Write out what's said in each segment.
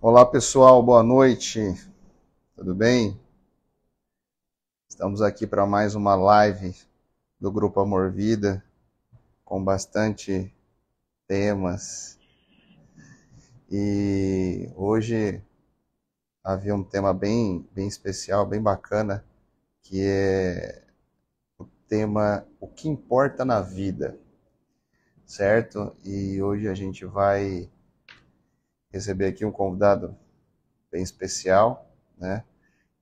Olá pessoal, boa noite, tudo bem? Estamos aqui para mais uma live do Grupo Amor Vida, com bastante temas. E hoje havia um tema bem especial, bem bacana, que é o tema O que importa na vida, certo? E hoje a gente vai receber aqui um convidado bem especial, né?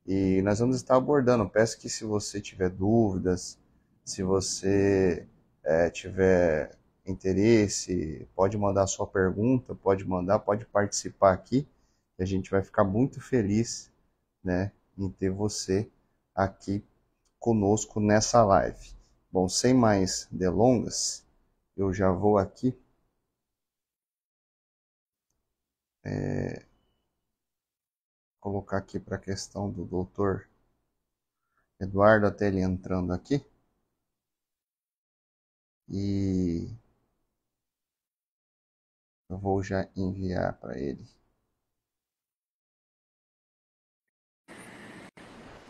E nós vamos estar abordando. Peço que se você tiver dúvidas, se você tiver interesse, pode mandar sua pergunta, pode participar aqui. A gente vai ficar muito feliz, né, em ter você aqui conosco nessa live. Bom, sem mais delongas, eu já vou aqui colocar aqui para a questão do doutor Eduardo, até ele entrando aqui. E eu vou já enviar para ele.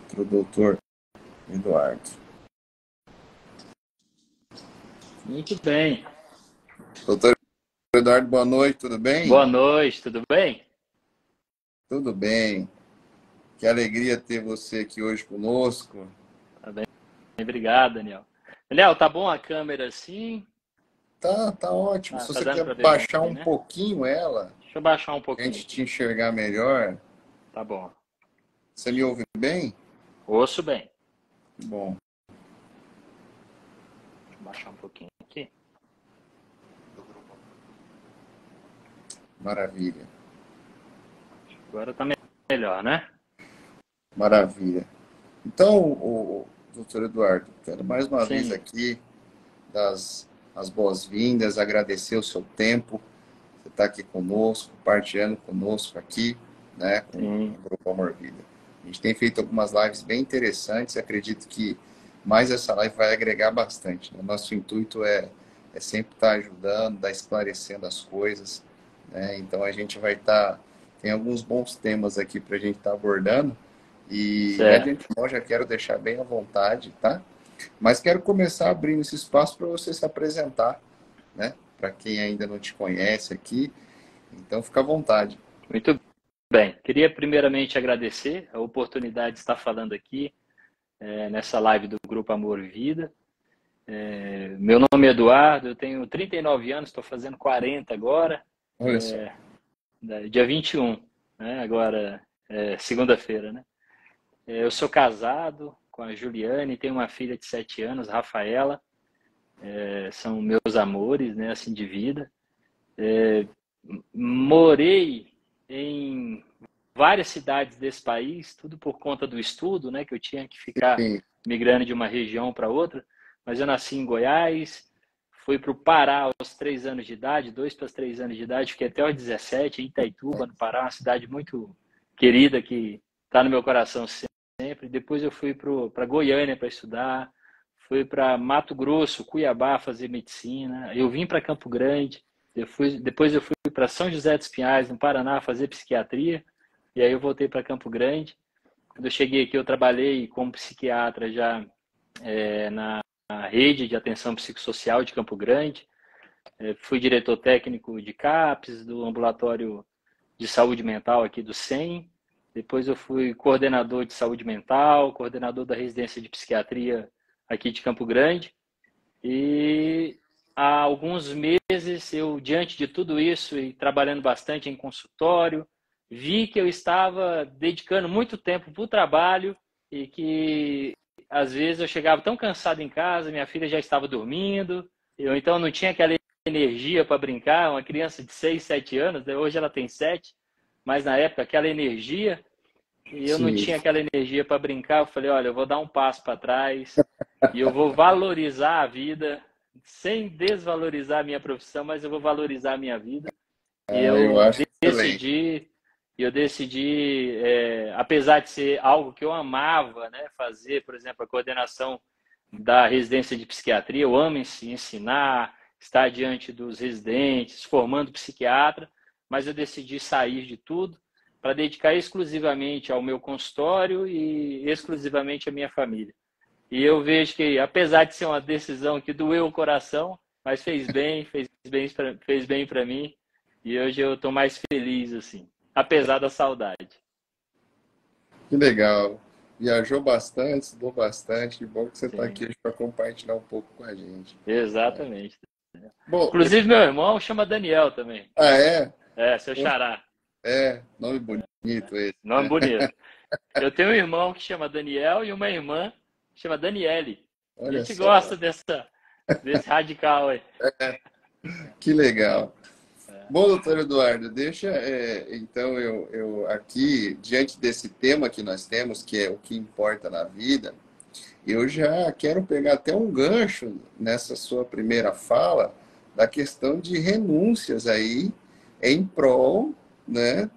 Para o doutor Eduardo. Muito bem. Doutor Eduardo, boa noite, tudo bem? Boa noite, tudo bem? Tudo bem. Que alegria ter você aqui hoje conosco. Tá bem, obrigado, Daniel. Daniel, tá bom a câmera assim? Tá ótimo. Se Tá você dando quiser para ver baixar bem, um né? pouquinho ela, Deixa eu baixar um a pouquinho gente te aqui. enxergar melhor. Tá bom. Você me ouve bem? Ouço bem. Bom, Deixa eu baixar um pouquinho aqui. maravilha. Agora tá melhor, né? Maravilha. Então, o doutor Eduardo, quero mais uma vez Sim, aqui dar as boas-vindas, agradecer o seu tempo. Você está aqui conosco, compartilhando conosco aqui, né, com sim. o Grupo Amor Vida. A gente tem feito algumas lives bem interessantes e acredito que mais essa live vai agregar bastante, né? Nosso intuito é sempre estar ajudando, estar esclarecendo as coisas, né? Então a gente vai estar, tem alguns bons temas aqui para a gente estar abordando e já de Certo. antemão já quero deixar bem à vontade, tá? Mas quero começar abrindo esse espaço para você se apresentar, né? Para quem ainda não te conhece aqui, então fica à vontade. Muito bem. Queria primeiramente agradecer a oportunidade de estar falando aqui nessa live do Grupo Amor e Vida. Meu nome é Eduardo, eu tenho 39 anos, estou fazendo 40 agora. Olha só. Dia 21, né? Agora, segunda-feira, né? Eu sou casado com a Juliane, tenho uma filha de 7 anos, Rafaela. São meus amores, né? Assim, de vida. Morei em várias cidades desse país, tudo por conta do estudo, né? Que eu tinha que ficar Sim, migrando de uma região para outra. Mas eu nasci em Goiás, fui para o Pará aos 3 anos de idade, 2 para os 3 anos de idade, fiquei até os 17 em Itaituba, no Pará, uma cidade muito querida que está no meu coração sempre. Depois eu fui para Goiânia para estudar, fui para Mato Grosso, Cuiabá fazer medicina. Eu vim para Campo Grande, depois eu fui para São José dos Pinhais, no Paraná, fazer psiquiatria. E aí eu voltei para Campo Grande. Quando eu cheguei aqui, eu trabalhei como psiquiatra já na rede de atenção psicossocial de Campo Grande. Fui diretor técnico de CAPS, do ambulatório de saúde mental aqui do SEM. Depois eu fui coordenador de saúde mental, coordenador da residência de psiquiatria aqui de Campo Grande. E há alguns meses, eu, diante de tudo isso e trabalhando bastante em consultório, vi que eu estava dedicando muito tempo para o trabalho e que às vezes eu chegava tão cansado em casa, minha filha já estava dormindo, eu então não tinha aquela energia para brincar, uma criança de 6, 7 anos, hoje ela tem 7, mas na época aquela energia, e eu não sim. tinha aquela energia para brincar, eu falei, olha, eu vou dar um passo para trás e eu vou valorizar a vida, sem desvalorizar a minha profissão, mas eu vou valorizar a minha vida. E Ah, eu acho excelente. decidi, apesar de ser algo que eu amava, né, fazer, por exemplo, a coordenação da residência de psiquiatria, eu amo ensinar, estar diante dos residentes, formando psiquiatra, mas eu decidi sair de tudo para dedicar exclusivamente ao meu consultório e exclusivamente à minha família. E eu vejo que, apesar de ser uma decisão que doeu o coração, mas fez bem para mim. E hoje eu estou mais feliz, assim, apesar da saudade. Que legal. Viajou bastante, estudou bastante. Que bom que você está aqui Sim, hoje para compartilhar um pouco com a gente. exatamente. Bom, Inclusive, meu irmão chama Daniel também. ah, é? É, seu xará. É, nome bonito esse, Nome né? bonito. Eu tenho um irmão que chama Daniel e uma irmã que chama Daniele. A Olha gente só, gosta desse radical aí. que legal. Bom, doutor Eduardo, deixa, então eu aqui, diante desse tema que nós temos, que é o que importa na vida, eu já quero pegar até um gancho nessa sua primeira fala da questão de renúncias aí em prol, né,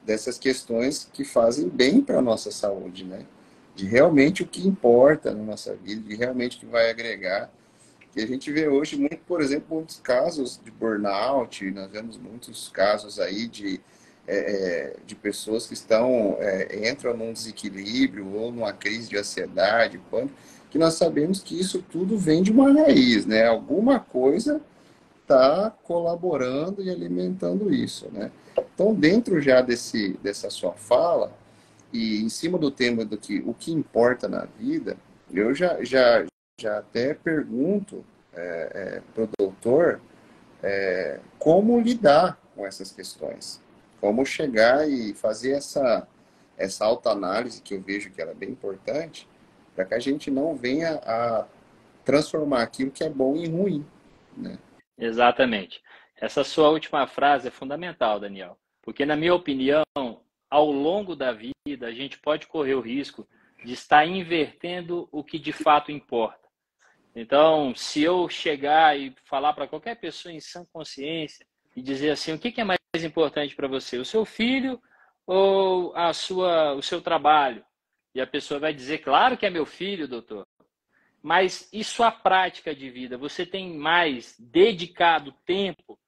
dessas questões que fazem bem para a nossa saúde, né? De realmente o que importa na nossa vida, de realmente o que vai agregar. Que a gente vê hoje muito, por exemplo, muitos casos de burnout, nós vemos muitos casos aí de pessoas que entram num desequilíbrio ou numa crise de ansiedade, pânico, que nós sabemos que isso tudo vem de uma raiz, né? Alguma coisa está colaborando e alimentando isso, né? Então, dentro já dessa sua fala, e em cima do tema do que o que importa na vida, eu já até pergunto para o doutor como lidar com essas questões, como chegar e fazer essa autoanálise, que eu vejo que ela é bem importante, para que a gente não venha a transformar aquilo que é bom em ruim, né? Exatamente. Essa sua última frase é fundamental, Daniel, porque, na minha opinião, ao longo da vida, a gente pode correr o risco de estar invertendo o que de fato importa. Então, se eu chegar e falar para qualquer pessoa em sã consciência e dizer assim, o que é mais importante para você, o seu filho ou o seu trabalho? E a pessoa vai dizer, claro que é meu filho, doutor. Mas e sua prática de vida? Você tem mais dedicado tempo,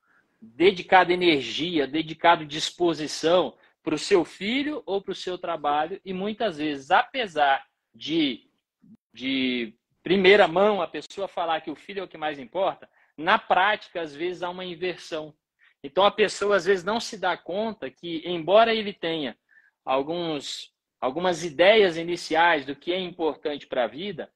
dedicado energia, dedicado disposição para o seu filho ou para o seu trabalho? E muitas vezes, apesar de primeira mão a pessoa falar que o filho é o que mais importa, na prática, às vezes, há uma inversão. Então, a pessoa, às vezes, não se dá conta que, embora ele tenha algumas ideias iniciais do que é importante para a vida,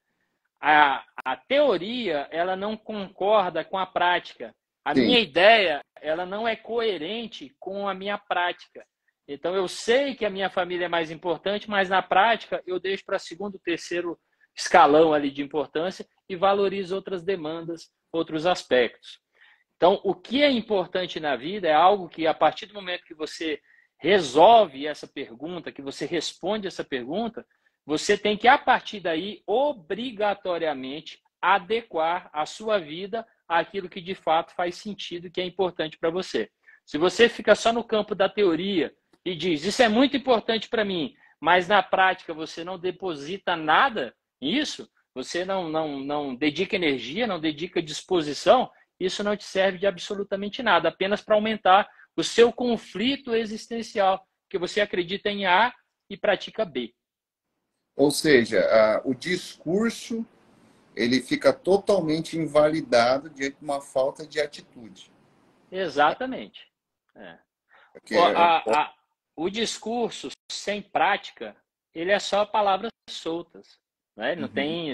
a teoria ela não concorda com a prática. A Sim, minha ideia ela não é coerente com a minha prática. Então eu sei que a minha família é mais importante, mas na prática eu deixo para segundo, terceiro escalão ali de importância e valorizo outras demandas, outros aspectos. Então, o que é importante na vida é algo que, a partir do momento que você resolve essa pergunta, que você responde essa pergunta, você tem que, a partir daí, obrigatoriamente adequar a sua vida àquilo que de fato faz sentido e que é importante para você. Se você fica só no campo da teoria e diz, isso é muito importante para mim, mas na prática você não deposita nada nisso, você não dedica energia, não dedica disposição, isso não te serve de absolutamente nada, apenas para aumentar o seu conflito existencial, que você acredita em A e pratica B. ou seja, o discurso ele fica totalmente invalidado diante de uma falta de atitude. Exatamente. É. Porque O, a, a, o discurso sem prática, ele é só palavras soltas, né? Ele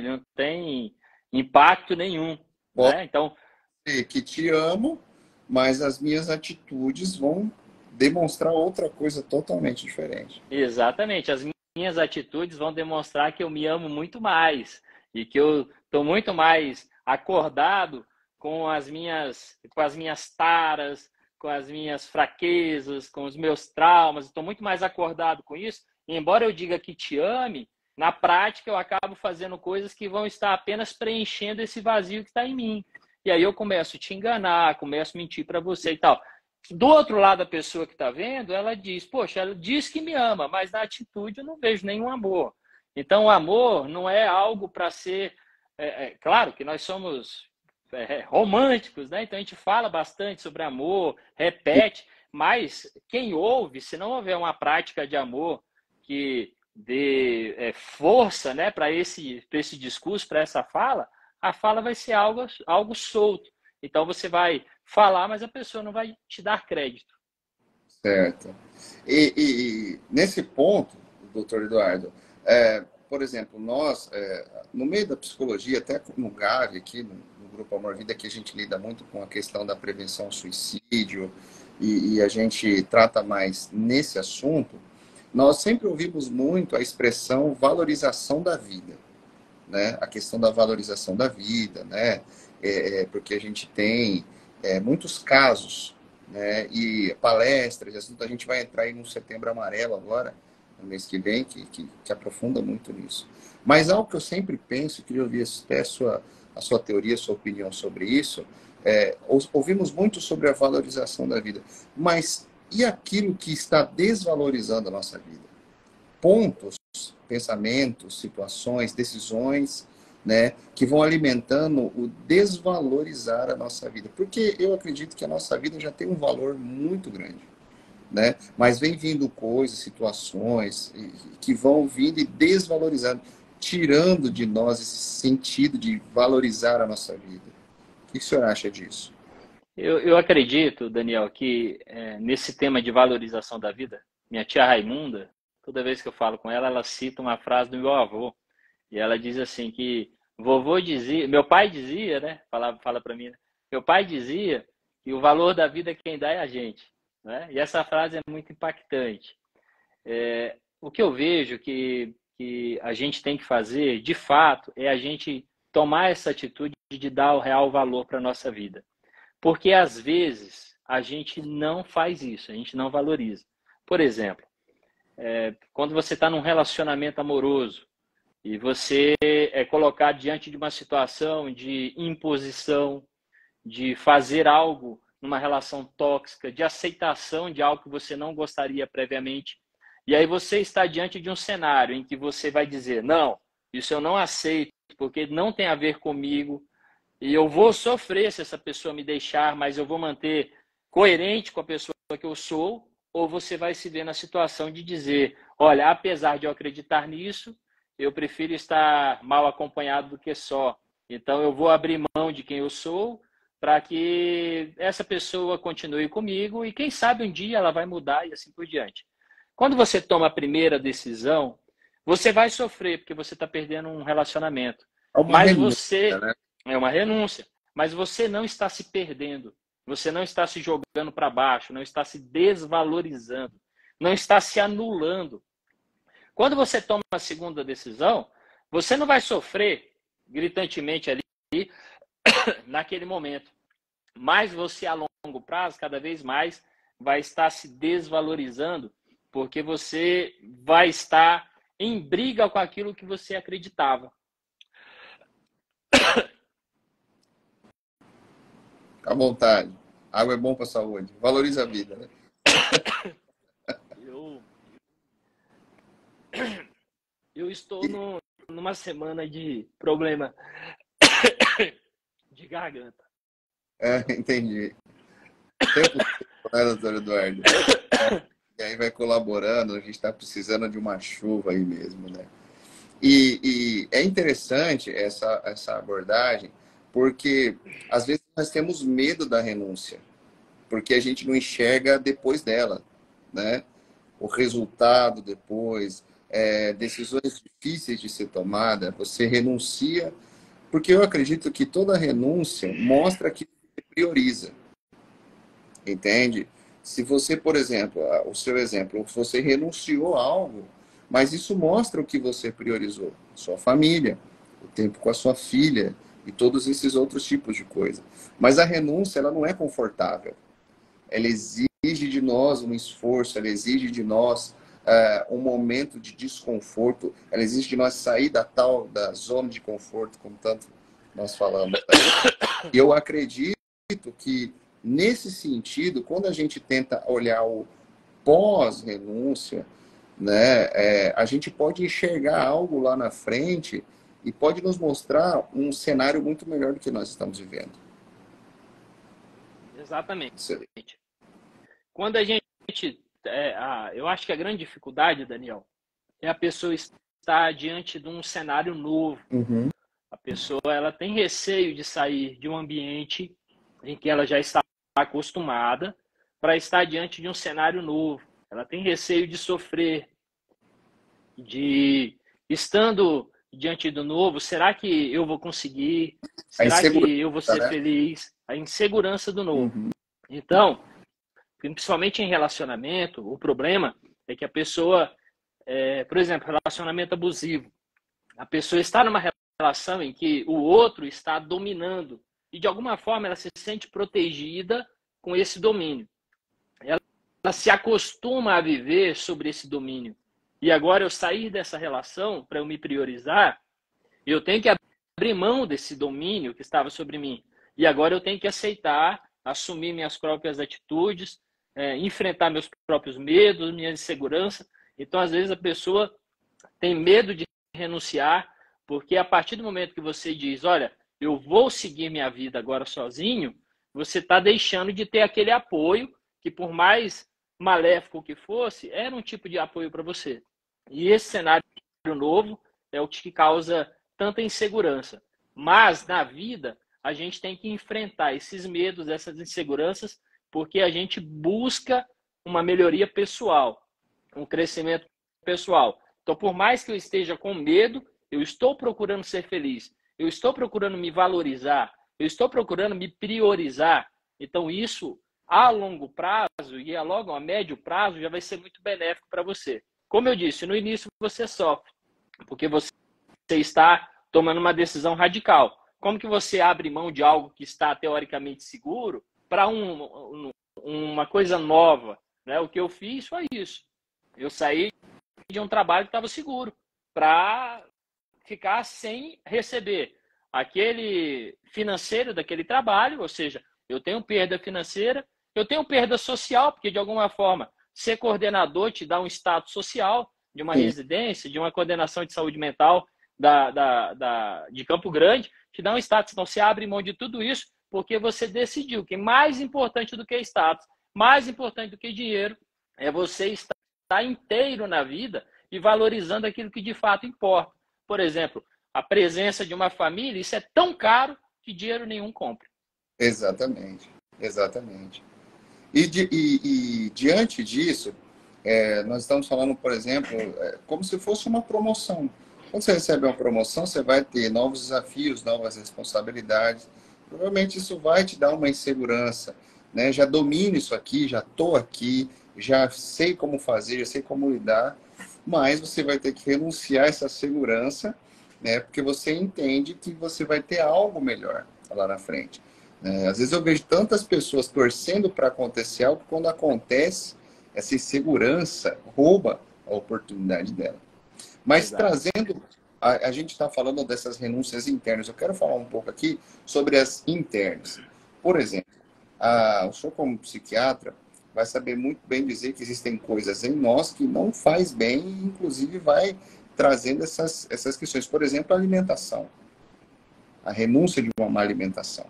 não tem impacto nenhum, pode né? Então, ser que te amo, mas as minhas atitudes vão demonstrar outra coisa totalmente diferente. exatamente, as minhas atitudes vão demonstrar que eu me amo muito mais e que eu estou muito mais acordado com as minhas taras, com as minhas fraquezas, com os meus traumas, estou muito mais acordado com isso. E embora eu diga que te ame, na prática eu acabo fazendo coisas que vão estar apenas preenchendo esse vazio que está em mim. E aí eu começo a te enganar, começo a mentir para você e tal. Do outro lado, a pessoa que está vendo, ela diz, poxa, ela diz que me ama, mas na atitude eu não vejo nenhum amor. Então, o amor não é algo para ser... claro que nós somos românticos, né? Então a gente fala bastante sobre amor, repete, Mas quem ouve, se não houver uma prática de amor que dê força, né, para esse discurso, para essa fala, a fala vai ser algo solto. Então você vai falar, mas a pessoa não vai te dar crédito. Certo. E nesse ponto, doutor Eduardo, por exemplo, nós, no meio da psicologia, até no GAV, aqui no Grupo Amor Vida, que a gente lida muito com a questão da prevenção ao suicídio, e a gente trata mais nesse assunto, nós sempre ouvimos muito a expressão valorização da vida, né? A questão da valorização da vida, né? Porque a gente tem muitos casos, né? E palestras, assunto, a gente vai entrar aí no Setembro Amarelo agora, no mês que vem, que aprofunda muito nisso. Mas algo que eu sempre penso, queria ouvir até a sua teoria, a sua opinião sobre isso, ouvimos muito sobre a valorização da vida, mas e aquilo que está desvalorizando a nossa vida? Pontos, pensamentos, situações, decisões, né, que vão alimentando o desvalorizar a nossa vida. Porque eu acredito que a nossa vida já tem um valor muito grande, né? Mas vem vindo coisas, situações que vão vindo e desvalorizando, tirando de nós esse sentido de valorizar a nossa vida. O que o senhor acha disso? Eu acredito, Daniel, que nesse tema de valorização da vida, minha tia Raimunda, toda vez que eu falo com ela, ela cita uma frase do meu avô. E ela diz assim que vovô dizia, meu pai dizia, né? Fala para mim, né? Meu pai dizia que o valor da vida quem dá é a gente, né? E essa frase é muito impactante. O que eu vejo que a gente tem que fazer, de fato, é a gente tomar essa atitude de dar o real valor para a nossa vida. Porque às vezes a gente não faz isso, a gente não valoriza. Por exemplo, quando você está num relacionamento amoroso e você é colocado diante de uma situação de imposição, de fazer algo numa relação tóxica, de aceitação de algo que você não gostaria previamente, e aí você está diante de um cenário em que você vai dizer, não, isso eu não aceito, porque não tem a ver comigo, e eu vou sofrer se essa pessoa me deixar, mas eu vou manter coerente com a pessoa que eu sou, ou você vai se ver na situação de dizer, olha, apesar de eu acreditar nisso, eu prefiro estar mal acompanhado do que só. Então eu vou abrir mão de quem eu sou para que essa pessoa continue comigo e quem sabe um dia ela vai mudar e assim por diante. Quando você toma a primeira decisão, você vai sofrer porque você está perdendo um relacionamento. É uma Mas renúncia, você né? é uma renúncia, mas você não está se perdendo, você não está se jogando para baixo, não está se desvalorizando, não está se anulando. Quando você toma a segunda decisão, você não vai sofrer gritantemente ali naquele momento, mas você a longo prazo, cada vez mais, vai estar se desvalorizando, porque você vai estar em briga com aquilo que você acreditava. À vontade. Água é bom para a saúde. Valoriza a vida, né? Eu, eu estou numa semana de problema de garganta. Entendi. Tempo todo, né, doutor Eduardo? E aí vai colaborando, a gente está precisando de uma chuva aí mesmo, né? E é interessante essa abordagem, porque às vezes nós temos medo da renúncia, porque a gente não enxerga depois dela, né? O resultado depois, decisões difíceis de ser tomada, você renuncia, porque eu acredito que toda renúncia mostra que você prioriza. Entende? Se você, por exemplo, o seu exemplo, você renunciou a algo, mas isso mostra o que você priorizou: sua família, o tempo com a sua filha e todos esses outros tipos de coisa. Mas a renúncia, ela não é confortável. Ela exige de nós um esforço, ela exige de nós um momento de desconforto, ela exige de nós sair da zona de conforto, como tanto nós falamos aí. E eu acredito que, nesse sentido, quando a gente tenta olhar o pós-renúncia, né, a gente pode enxergar algo lá na frente e pode nos mostrar um cenário muito melhor do que nós estamos vivendo. Exatamente. Você- quando a gente... eu acho que a grande dificuldade, Daniel, é a pessoa estar diante de um cenário novo. Uhum. A pessoa ela tem receio de sair de um ambiente em que ela já está acostumada para estar diante de um cenário novo. Ela tem receio de sofrer, de estando diante do novo, será que eu vou conseguir? A Será insegurança, que eu vou ser né? feliz? A insegurança do novo. Uhum. Então, principalmente em relacionamento, o problema é que a pessoa, por exemplo, relacionamento abusivo, a pessoa está numa relação em que o outro está dominando e de alguma forma ela se sente protegida com esse domínio. Ela se acostuma a viver sobre esse domínio. E agora eu sair dessa relação para eu me priorizar, eu tenho que abrir mão desse domínio que estava sobre mim. E agora eu tenho que aceitar, assumir minhas próprias atitudes, enfrentar meus próprios medos, minha insegurança. Então, às vezes, a pessoa tem medo de renunciar, porque a partir do momento que você diz, olha, eu vou seguir minha vida agora sozinho, você está deixando de ter aquele apoio que, por mais maléfico que fosse, era um tipo de apoio para você. E esse cenário novo é o que causa tanta insegurança. Mas, na vida, a gente tem que enfrentar esses medos, essas inseguranças, porque a gente busca uma melhoria pessoal, um crescimento pessoal. Então, por mais que eu esteja com medo, eu estou procurando ser feliz, eu estou procurando me valorizar, eu estou procurando me priorizar. Então, isso a longo prazo e a médio prazo já vai ser muito benéfico para você. Como eu disse, no início você sofre, porque você está tomando uma decisão radical. Como que você abre mão de algo que está teoricamente seguro para uma coisa nova? Né? O que eu fiz foi isso. Eu saí de um trabalho que estava seguro para ficar sem receber aquele financeiro daquele trabalho, ou seja, eu tenho perda financeira, eu tenho perda social, porque de alguma forma ser coordenador te dá um status social de uma Sim, residência, de uma coordenação de saúde mental de Campo Grande, te dá um status. Então, você abre mão de tudo isso porque você decidiu que mais importante do que status, mais importante do que dinheiro, é você estar inteiro na vida e valorizando aquilo que de fato importa. Por exemplo, a presença de uma família, isso é tão caro que dinheiro nenhum compra. exatamente. Exatamente. E diante disso, nós estamos falando, por exemplo, como se fosse uma promoção. Quando você recebe uma promoção, você vai ter novos desafios, novas responsabilidades. Provavelmente isso vai te dar uma insegurança, né? Já domino isso aqui, já estou aqui, já sei como fazer, já sei como lidar, mas você vai ter que renunciar a essa segurança, né? Porque você entende que você vai ter algo melhor lá na frente. Às vezes eu vejo tantas pessoas torcendo para acontecer algo, quando acontece, essa insegurança rouba a oportunidade dela. Mas Exato. trazendo, a gente está falando dessas renúncias internas, eu quero falar um pouco aqui sobre as internas. Por exemplo, o senhor como psiquiatra vai saber muito bem dizer que existem coisas em nós que não faz bem e inclusive vai trazendo essas questões. Por exemplo, a alimentação. A renúncia de uma má alimentação,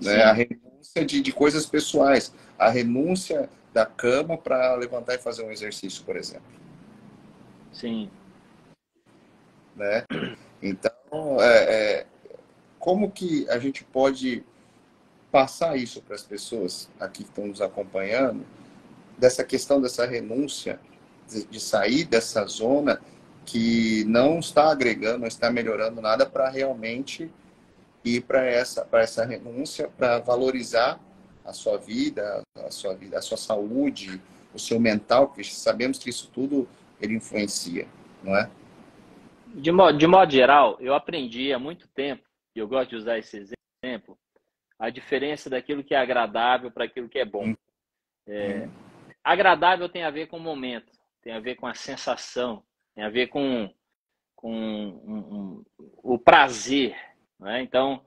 né? A Sim, renúncia de coisas pessoais, a renúncia da cama para levantar e fazer um exercício, por exemplo, sim. né? Então, como que a gente pode passar isso para as pessoas aqui que estão nos acompanhando, dessa questão dessa renúncia, de sair dessa zona que não está agregando, não está melhorando nada para realmente ir para essa renúncia, para valorizar a sua saúde, o seu mental, porque sabemos que isso tudo ele influencia, não é? De modo geral, eu aprendi há muito tempo, e eu gosto de usar esse exemplo, a diferença daquilo que é agradável para aquilo que é bom. Uhum. Agradável tem a ver com o momento, tem a ver com a sensação, tem a ver com o prazer. Né? Então,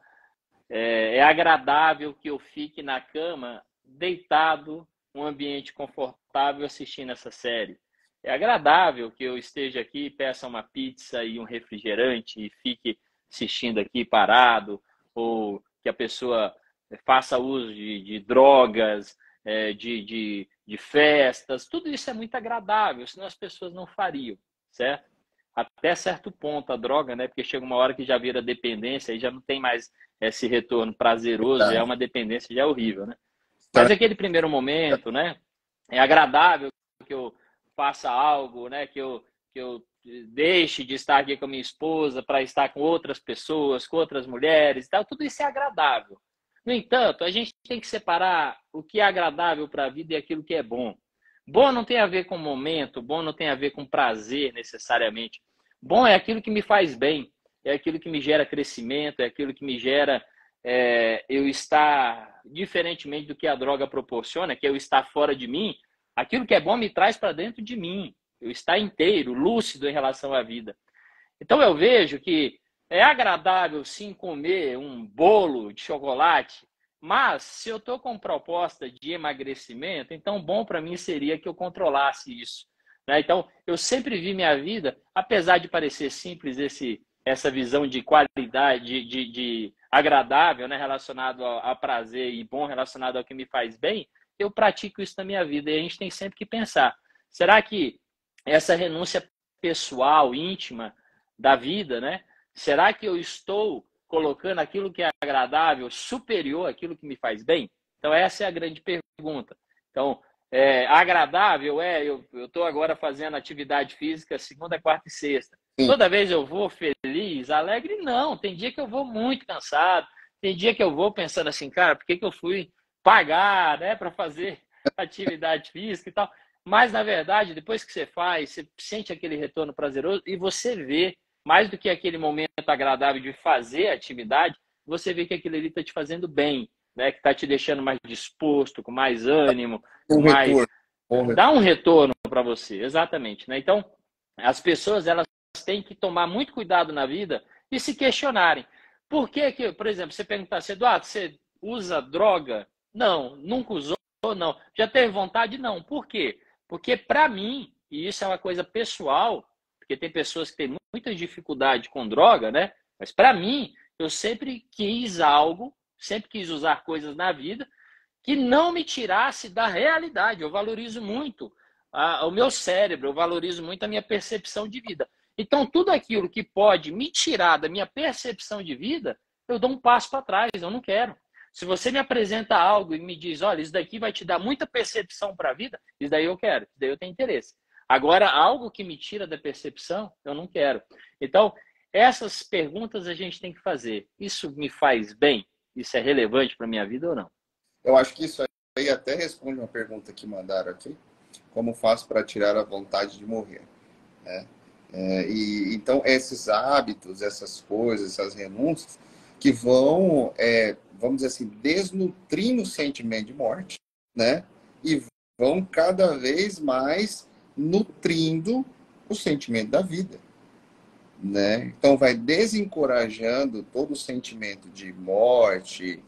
é agradável que eu fique na cama, deitado, um ambiente confortável, assistindo essa série. É agradável que eu esteja aqui, peça uma pizza e um refrigerante e fique assistindo aqui parado, ou que a pessoa faça uso de drogas, de festas, tudo isso é muito agradável, senão as pessoas não fariam, certo? Até certo ponto a droga, né? Porque chega uma hora que já vira dependência e já não tem mais esse retorno prazeroso, já é Tá. uma dependência, já é horrível, né? Mas Tá. aquele primeiro momento, né? É agradável que eu faça algo, né? Que eu deixe de estar aqui com a minha esposa para estar com outras pessoas, com outras mulheres e tal. Tudo isso é agradável. No entanto, a gente tem que separar o que é agradável para a vida e aquilo que é bom. Bom não tem a ver com momento, bom não tem a ver com prazer necessariamente. Bom é aquilo que me faz bem, é aquilo que me gera crescimento, é aquilo que me gera eu estar, diferentemente do que a droga proporciona, que é eu estar fora de mim, aquilo que é bom me traz para dentro de mim, eu estar inteiro, lúcido em relação à vida. Então eu vejo que é agradável sim comer um bolo de chocolate, mas se eu estou com proposta de emagrecimento, então bom para mim seria que eu controlasse isso, né? Então eu sempre vi minha vida, apesar de parecer simples essa visão de qualidade, de agradável, né, relacionado a prazer e bom relacionado ao que me faz bem, eu pratico isso na minha vida e a gente tem sempre que pensar, será que essa renúncia pessoal, íntima, da vida, né? Será que eu estou colocando aquilo que é agradável superior àquilo que me faz bem? Então, essa é a grande pergunta. Então, agradável eu estou agora fazendo atividade física segunda, quarta e sexta. Sim. Toda vez eu vou feliz, alegre? Não. Tem dia que eu vou muito cansado. Tem dia que eu vou pensando assim, cara, por que eu fui pagar, né, para fazer atividade física e tal? Mas, na verdade, depois que você faz, você sente aquele retorno prazeroso e você vê mais do que aquele momento agradável de fazer a atividade, você vê que aquilo ali está te fazendo bem, né? Que está te deixando mais disposto, com mais ânimo, com Um mais. retorno. Bom retorno. Dá um retorno para você, exatamente. Né? Então, as pessoas elas têm que tomar muito cuidado na vida e se questionarem. Por que, por exemplo, você perguntar assim, Eduardo, você usa droga? Não, nunca usou, não. Já teve vontade? Não. Por quê? Porque, para mim, e isso é uma coisa pessoal, porque tem pessoas que têm muita dificuldade com droga, né? Mas para mim, eu sempre quis algo, sempre quis usar coisas na vida que não me tirasse da realidade. Eu valorizo muito o meu cérebro, eu valorizo muito a minha percepção de vida. Então, tudo aquilo que pode me tirar da minha percepção de vida, eu dou um passo para trás, eu não quero. Se você me apresenta algo e me diz, olha, isso daqui vai te dar muita percepção para a vida, isso daí eu quero, isso daí eu tenho interesse. Agora, algo que me tira da percepção, eu não quero. Então, essas perguntas a gente tem que fazer. Isso me faz bem? Isso é relevante para a minha vida ou não? Eu acho que isso aí até responde uma pergunta que mandaram aqui. Como faço para tirar a vontade de morrer? Né? Então, esses hábitos, essas coisas, essas renúncias, que vão, vamos dizer assim, desnutrindo o sentimento de morte, né? E vão cada vez mais nutrindo o sentimento da vida, né? Então, vai desencorajando todo o sentimento de morte,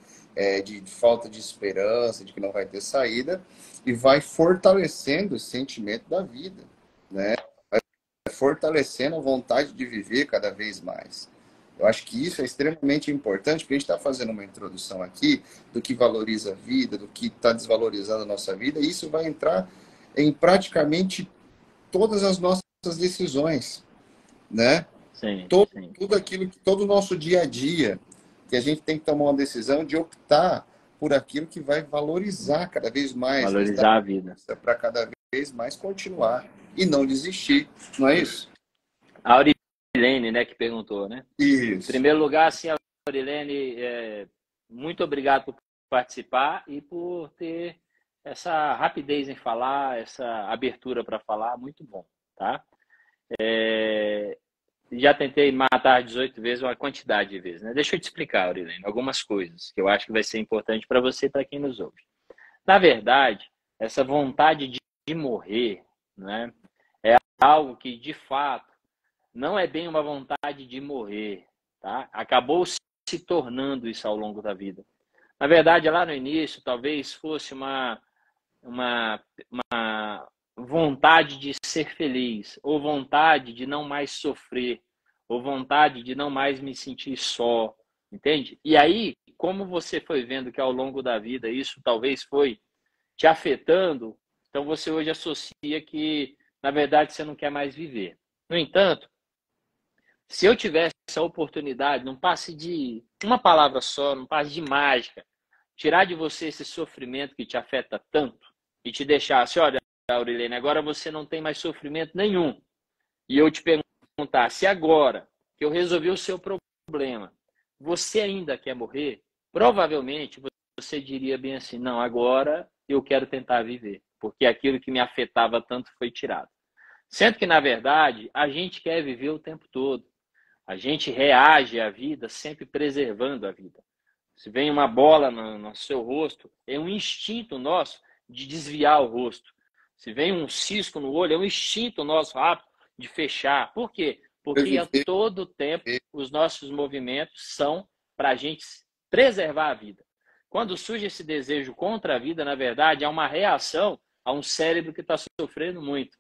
de falta de esperança, de que não vai ter saída, e vai fortalecendo o sentimento da vida, né? Fortalecendo a vontade de viver cada vez mais. Eu acho que isso é extremamente importante, porque a gente está fazendo uma introdução aqui do que valoriza a vida, do que está desvalorizando a nossa vida, e isso vai entrar em praticamente todas as nossas decisões, né? Sim, sim. Tudo aquilo que todo o nosso dia a dia, que a gente tem que tomar uma decisão de optar por aquilo que vai valorizar cada vez mais, nos dar Valorizar a vida. força para cada vez mais continuar e não desistir, não é isso? A Aurilene, né, que perguntou, né? Em Isso. primeiro lugar, assim, a Aurilene, muito obrigado por participar e por ter essa rapidez em falar, essa abertura para falar, muito bom, tá? Já tentei matar 18 vezes uma quantidade de vezes, né? Deixa eu te explicar, Aurilene, algumas coisas que eu acho que vai ser importante para você e para quem nos ouve. Na verdade, essa vontade de morrer, né, é algo que, de fato, não é bem uma vontade de morrer, tá? Acabou se tornando isso ao longo da vida. Na verdade, lá no início, talvez fosse uma, uma vontade de ser feliz, ou vontade de não mais sofrer, ou vontade de não mais me sentir só, entende? E aí, como você foi vendo que ao longo da vida isso talvez foi te afetando, então você hoje associa que, na verdade, você não quer mais viver. No entanto, se eu tivesse essa oportunidade, num passe de uma palavra só, num passe de mágica, tirar de você esse sofrimento que te afeta tanto e te deixasse, olha, Aurilene, agora você não tem mais sofrimento nenhum. E eu te perguntar, se agora que eu resolvi o seu problema, você ainda quer morrer? Provavelmente você diria bem assim, não, agora eu quero tentar viver, porque aquilo que me afetava tanto foi tirado. Sendo que, na verdade, a gente quer viver o tempo todo. A gente reage à vida sempre preservando a vida. Se vem uma bola no seu rosto, é um instinto nosso de desviar o rosto. Se vem um cisco no olho, é um instinto nosso rápido de fechar. Por quê? Porque a Previver. todo tempo os nossos movimentos são para a gente preservar a vida. Quando surge esse desejo contra a vida, na verdade, é uma reação a um cérebro que está sofrendo muito.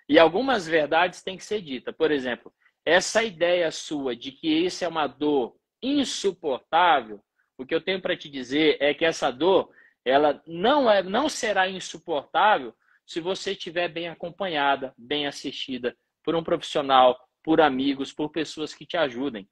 E algumas verdades têm que ser ditas. Por exemplo, essa ideia sua de que isso é uma dor insuportável, o que eu tenho para te dizer é que essa dor, ela não será insuportável se você estiver bem acompanhada, bem assistida por um profissional, por amigos, por pessoas que te ajudem.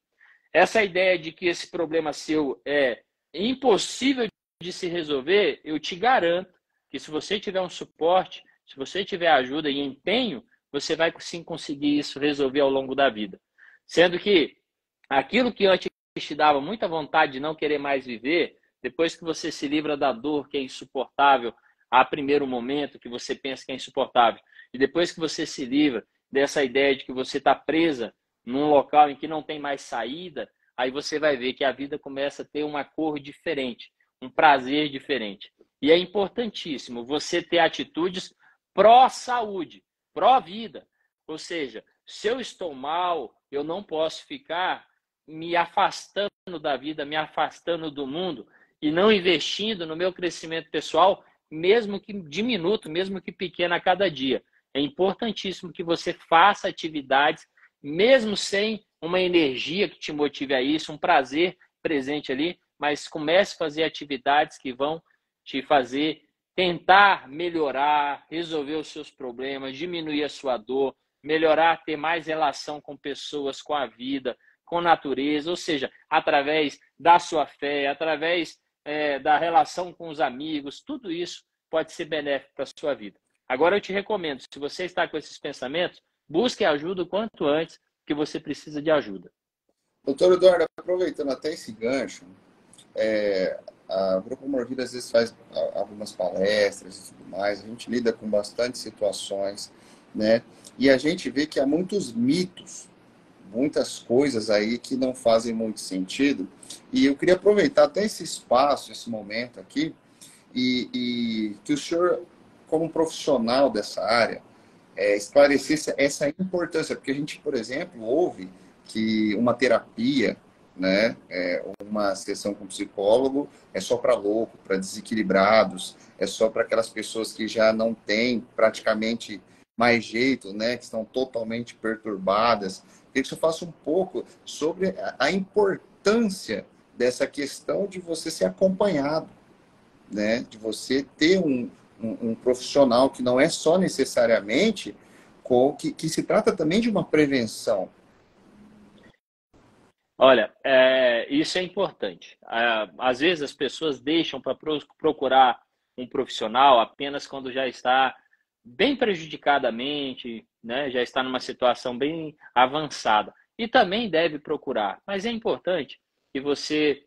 Essa ideia de que esse problema seu é impossível de se resolver, eu te garanto que se você tiver um suporte, se você tiver ajuda e empenho, você vai sim conseguir isso resolver ao longo da vida. Sendo que aquilo que antes te dava muita vontade de não querer mais viver, depois que você se livra da dor que é insuportável a primeiro momento, que você pensa que é insuportável, e depois que você se livra dessa ideia de que você está presa num local em que não tem mais saída, aí você vai ver que a vida começa a ter uma cor diferente, um prazer diferente. E é importantíssimo você ter atitudes pró-saúde, pró-vida. Ou seja, se eu estou mal, eu não posso ficar me afastando da vida, me afastando do mundo e não investindo no meu crescimento pessoal, mesmo que diminuto, mesmo que pequeno a cada dia. É importantíssimo que você faça atividades, mesmo sem uma energia que te motive a isso, um prazer presente ali, mas comece a fazer atividades que vão te fazer tentar melhorar, resolver os seus problemas, diminuir a sua dor, melhorar, ter mais relação com pessoas, com a vida, com a natureza, ou seja, através da sua fé, através da relação com os amigos, tudo isso pode ser benéfico para a sua vida. Agora eu te recomendo, se você está com esses pensamentos, busque ajuda o quanto antes, que você precisa de ajuda. Doutor Eduardo, aproveitando até esse gancho, a Grupo Morvida às vezes faz algumas palestras e tudo mais, a gente lida com bastante situações, né? E a gente vê que há muitos mitos, muitas coisas aí que não fazem muito sentido. E eu queria aproveitar até esse espaço, esse momento aqui, e que o senhor, como profissional dessa área, esclarecesse essa importância, porque a gente, por exemplo, ouve que uma terapia, né, uma sessão com psicólogo é só para louco, para desequilibrados, é só para aquelas pessoas que já não têm praticamente mais jeito, né, que estão totalmente perturbadas. Queria que você faça um pouco sobre a importância dessa questão de você ser acompanhado, né, de você ter um profissional que não é só necessariamente que se trata também de uma prevenção. Olha, isso é importante. Às vezes as pessoas deixam para procurar um profissional apenas quando já está bem prejudicadamente, né? Já está numa situação bem avançada. E também deve procurar, mas é importante que você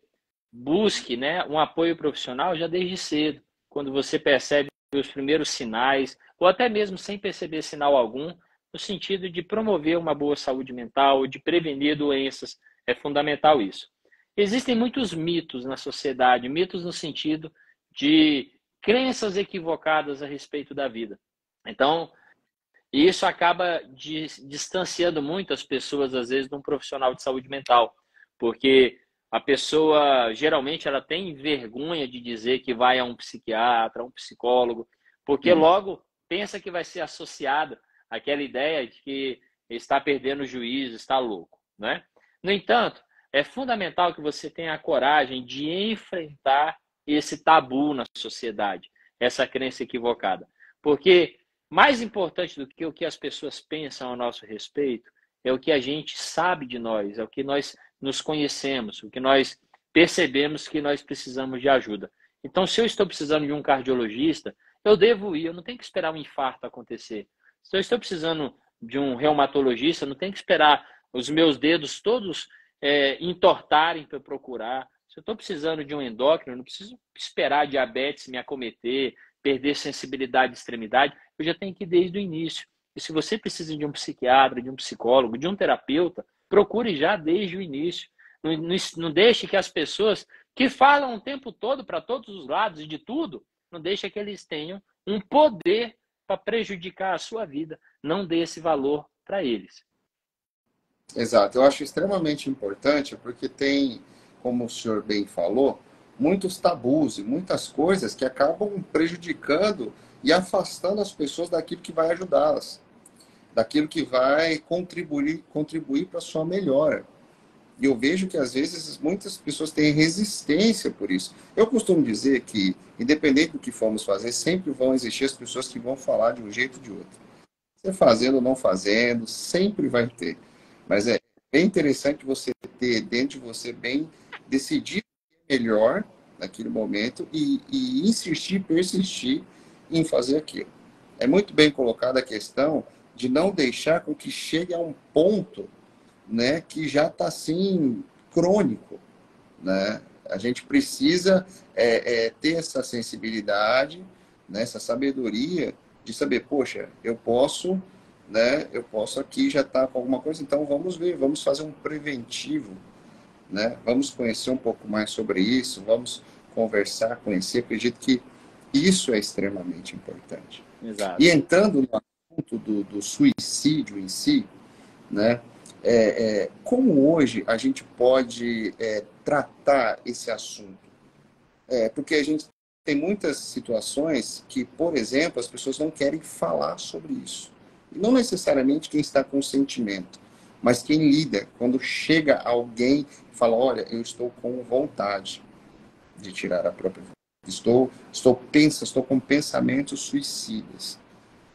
busque, né, um apoio profissional já desde cedo, quando você percebe os primeiros sinais, ou até mesmo sem perceber sinal algum, no sentido de promover uma boa saúde mental, de prevenir doenças. É fundamental isso. Existem muitos mitos na sociedade, mitos no sentido de crenças equivocadas a respeito da vida. Então, isso acaba distanciando muito as pessoas, às vezes, de um profissional de saúde mental, porque a pessoa, geralmente, ela tem vergonha de dizer que vai a um psiquiatra, a um psicólogo, porque logo pensa que vai ser associada àquela ideia de que está perdendo o juízo, está louco, né? No entanto, é fundamental que você tenha a coragem de enfrentar esse tabu na sociedade. essa crença equivocada. Porque mais importante do que o que as pessoas pensam a nosso respeito é o que a gente sabe de nós, é o que nós nos conhecemos, o que nós percebemos que nós precisamos de ajuda. Então, se eu estou precisando de um cardiologista, eu devo ir, eu não tenho que esperar um infarto acontecer. Se eu estou precisando de um reumatologista, eu não tenho que esperar os meus dedos todos entortarem para procurar. Se eu estou precisando de um endócrino, eu não preciso esperar a diabetes me acometer, perder sensibilidade e extremidade, eu já tenho que ir desde o início. E se você precisa de um psiquiatra, de um psicólogo, de um terapeuta, procure já desde o início. Não deixe que as pessoas que falam o tempo todo para todos os lados e de tudo, não deixe que eles tenham um poder para prejudicar a sua vida. Não dê esse valor para eles. Exato, eu acho extremamente importante porque tem, como o senhor bem falou, muitos tabus e muitas coisas que acabam prejudicando e afastando as pessoas daquilo que vai ajudá-las, daquilo que vai contribuir para a sua melhora. E eu vejo que, às vezes, muitas pessoas têm resistência por isso. Eu costumo dizer que, independente do que formos fazer, sempre vão existir as pessoas que vão falar de um jeito ou de outro. Você fazendo ou não fazendo, sempre vai ter. Mas é bem interessante você ter dentro de você bem decidido o que é melhor naquele momento e insistir, persistir em fazer aquilo. É muito bem colocada a questão de não deixar com que chegue a um ponto, né, que já está assim crônico, né? A gente precisa ter essa sensibilidade, né, essa sabedoria de saber, poxa, eu posso, né, eu posso aqui já estar com alguma coisa, então vamos ver, vamos fazer um preventivo, né? Vamos conhecer um pouco mais sobre isso, vamos conversar, conhecer. Acredito que isso é extremamente importante. Exato. E entrando no assunto do suicídio em si, né? Como hoje a gente pode tratar esse assunto? Porque a gente tem muitas situações que, por exemplo, as pessoas não querem falar sobre isso. E não necessariamente quem está com sentimento, mas quem lida, quando chega alguém e fala, olha, eu estou com vontade de tirar a própria vida. Estou com pensamentos suicidas,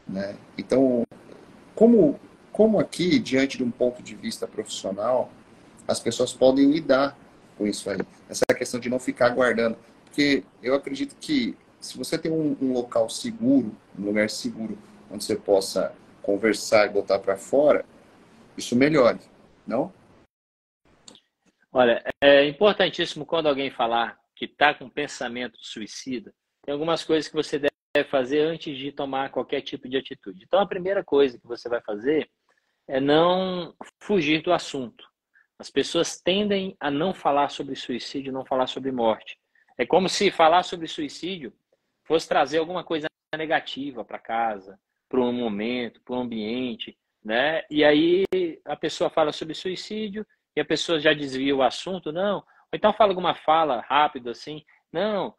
né? Então, como aqui, diante de um ponto de vista profissional, as pessoas podem lidar com isso aí? Essa questão de não ficar aguardando. Porque eu acredito que se você tem um local seguro, um lugar seguro, onde você possa conversar e botar para fora, isso melhore, não? Olha, é importantíssimo quando alguém falar que está com pensamento suicida, tem algumas coisas que você deve fazer antes de tomar qualquer tipo de atitude. Então, a primeira coisa que você vai fazer é não fugir do assunto. As pessoas tendem a não falar sobre suicídio, não falar sobre morte. É como se falar sobre suicídio fosse trazer alguma coisa negativa para casa, para um momento, para um ambiente, né? E aí a pessoa fala sobre suicídio e a pessoa já desvia o assunto, não. Ou então fala alguma fala rápido assim, não,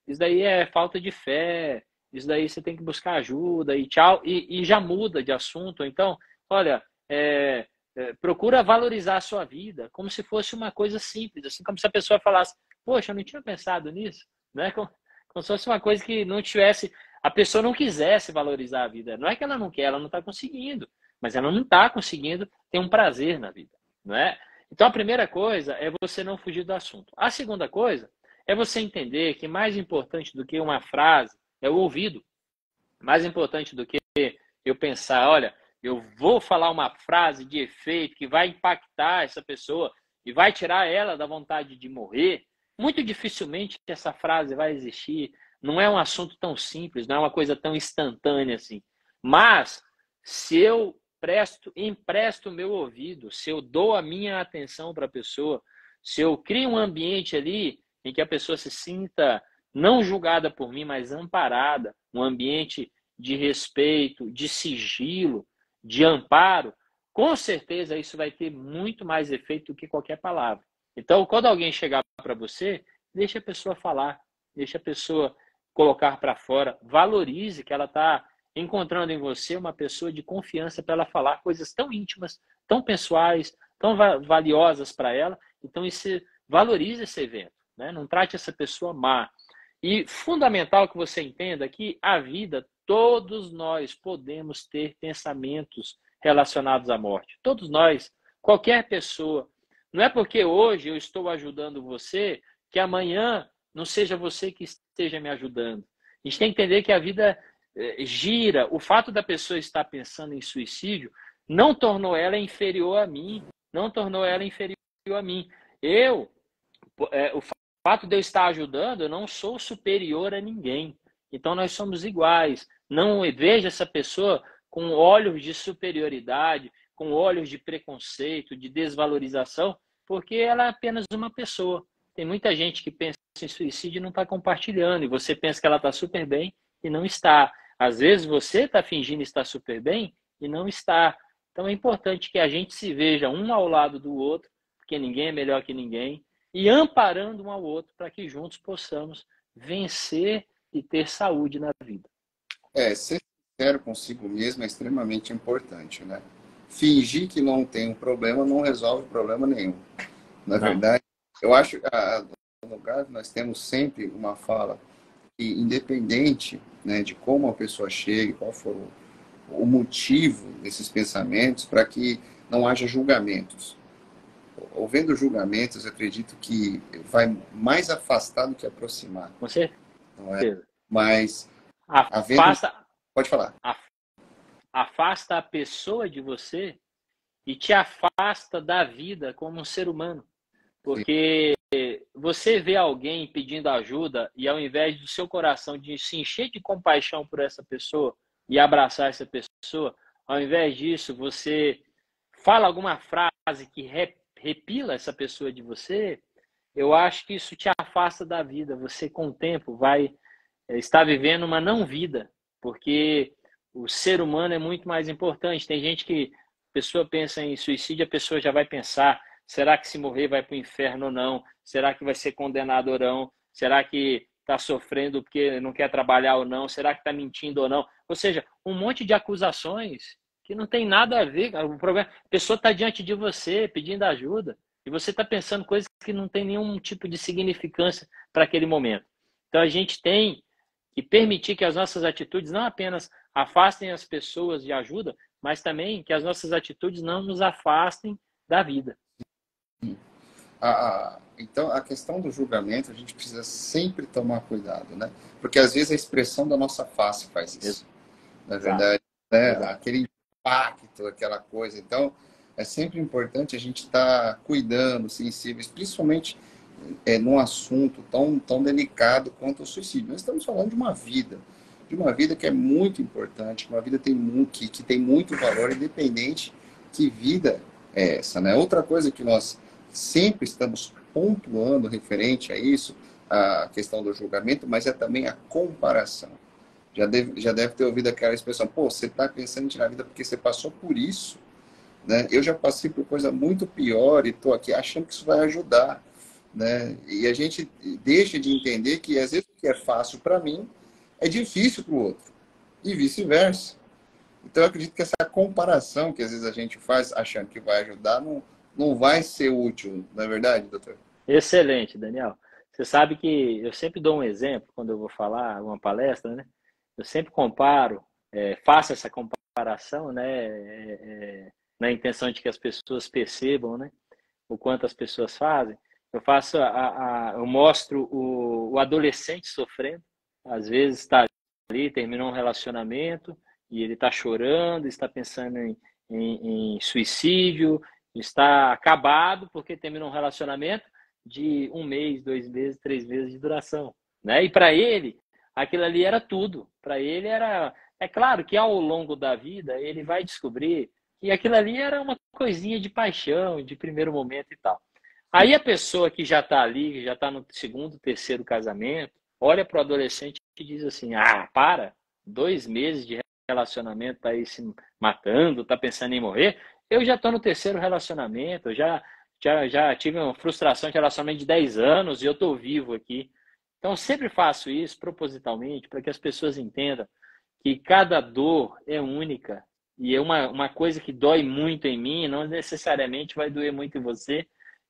isso daí é falta de fé, isso daí você tem que buscar ajuda e tchau, e já muda de assunto. Então, olha, procura valorizar a sua vida como se fosse uma coisa simples, assim como se a pessoa falasse, poxa, eu não tinha pensado nisso, né? Como se fosse uma coisa que não tivesse, a pessoa não quisesse valorizar a vida. Não é que ela não quer, ela não está conseguindo, mas ela não está conseguindo ter um prazer na vida, não é? Então a primeira coisa é você não fugir do assunto. A segunda coisa é você entender que mais importante do que uma frase é o ouvido. Mais importante do que eu pensar, olha, eu vou falar uma frase de efeito que vai impactar essa pessoa e vai tirar ela da vontade de morrer, muito dificilmente essa frase vai existir. Não é um assunto tão simples, não é uma coisa tão instantânea assim. Mas, se eu empresto o meu ouvido, se eu dou a minha atenção para a pessoa, se eu crio um ambiente ali em que a pessoa se sinta não julgada por mim, mas amparada, um ambiente de respeito, de sigilo, de amparo, com certeza isso vai ter muito mais efeito do que qualquer palavra. Então, quando alguém chegar para você, deixa a pessoa falar, deixa a pessoa colocar para fora, valorize que ela está encontrando em você uma pessoa de confiança para ela falar coisas tão íntimas, tão pessoais, tão valiosas para ela. Então, valorize esse evento, né? Não trate essa pessoa má. E fundamental que você entenda que a vida, todos nós podemos ter pensamentos relacionados à morte. Todos nós, qualquer pessoa. Não é porque hoje eu estou ajudando você que amanhã não seja você que esteja me ajudando. A gente tem que entender que a vida gira. O fato da pessoa estar pensando em suicídio não tornou ela inferior a mim, não tornou ela inferior a mim. O fato de eu estar ajudando, eu não sou superior a ninguém. Então nós somos iguais. Não veja essa pessoa com olhos de superioridade, com olhos de preconceito, de desvalorização, porque ela é apenas uma pessoa. Tem muita gente que pensa em suicídio e não está compartilhando, e você pensa que ela está super bem e não está. Às vezes você está fingindo estar super bem e não está. Então é importante que a gente se veja um ao lado do outro, porque ninguém é melhor que ninguém, e amparando um ao outro para que juntos possamos vencer e ter saúde na vida. Ser sincero consigo mesmo é extremamente importante, né? Fingir que não tem um problema não resolve problema nenhum. Na Não. verdade, eu acho que no lugar nós temos sempre uma fala que, independente, né, de como a pessoa chegue, qual for o motivo desses pensamentos, para que não haja julgamentos. Havendo julgamentos, eu acredito que vai mais afastar do que aproximar, Com não é? certeza. Mas havendo, Afasta, pode falar. afasta a pessoa de você e te afasta da vida como um ser humano. Sim. Porque você vê alguém pedindo ajuda e ao invés do seu coração de se encher de compaixão por essa pessoa e abraçar essa pessoa, ao invés disso, você fala alguma frase que repila essa pessoa de você, eu acho que isso te afasta da vida. Você, com o tempo, vai estar vivendo uma não vida, porque o ser humano é muito mais importante. Tem gente que a pessoa pensa em suicídio, a pessoa já vai pensar: será que se morrer vai para o inferno ou não? Será que vai ser condenado ou não? Será que está sofrendo porque não quer trabalhar ou não? Será que está mentindo ou não? Ou seja, um monte de acusações que não tem nada a ver. O problema, a pessoa está diante de você pedindo ajuda e você está pensando coisas que não tem nenhum tipo de significância para aquele momento. Então a gente tem que permitir que as nossas atitudes não apenas afastem as pessoas de ajuda, mas também que as nossas atitudes não nos afastem da vida. Então, a questão do julgamento, a gente precisa sempre tomar cuidado, né? Porque às vezes a expressão da nossa face faz isso. Na verdade, né? Aquele impacto, aquela coisa. Então, é sempre importante a gente estar cuidando, sensíveis, principalmente num assunto tão delicado quanto o suicídio. Nós estamos falando de uma vida que é muito importante, uma vida que tem muito valor, independente que vida é essa, né? Outra coisa que nós sempre estamos pontuando referente a isso, a questão do julgamento, mas é também a comparação. Já deve ter ouvido aquela expressão: pô, você está pensando em tirar a vida porque você passou por isso, né? Eu já passei por coisa muito pior e estou aqui achando que isso vai ajudar, né? E a gente deixa de entender que às vezes o que é fácil para mim é difícil para o outro, e vice-versa. Então eu acredito que essa comparação que às vezes a gente faz achando que vai ajudar não vai ser útil, não é verdade, doutor? Excelente, Daniel. Você sabe que eu sempre dou um exemplo quando eu vou falar uma palestra, né? Eu sempre comparo, faço essa comparação, né? Na intenção de que as pessoas percebam, né? O quanto as pessoas fazem. Eu mostro o adolescente sofrendo. Às vezes está ali, terminou um relacionamento e ele está chorando, está pensando em suicídio, está acabado porque terminou um relacionamento de 1 mês, 2 meses, 3 meses de duração, né? E para ele, aquilo ali era tudo. Para ele era... É claro que ao longo da vida ele vai descobrir que aquilo ali era uma coisinha de paixão, de primeiro momento e tal. Aí a pessoa que já está ali, que já está no segundo, terceiro casamento, olha para o adolescente e diz assim: ah, para, 2 meses de relacionamento, tá aí se matando, tá pensando em morrer. Eu já estou no terceiro relacionamento, eu já tive uma frustração de relacionamento de 10 anos e eu estou vivo aqui. Então, eu sempre faço isso propositalmente para que as pessoas entendam que cada dor é única e é uma coisa que dói muito em mim, não necessariamente vai doer muito em você,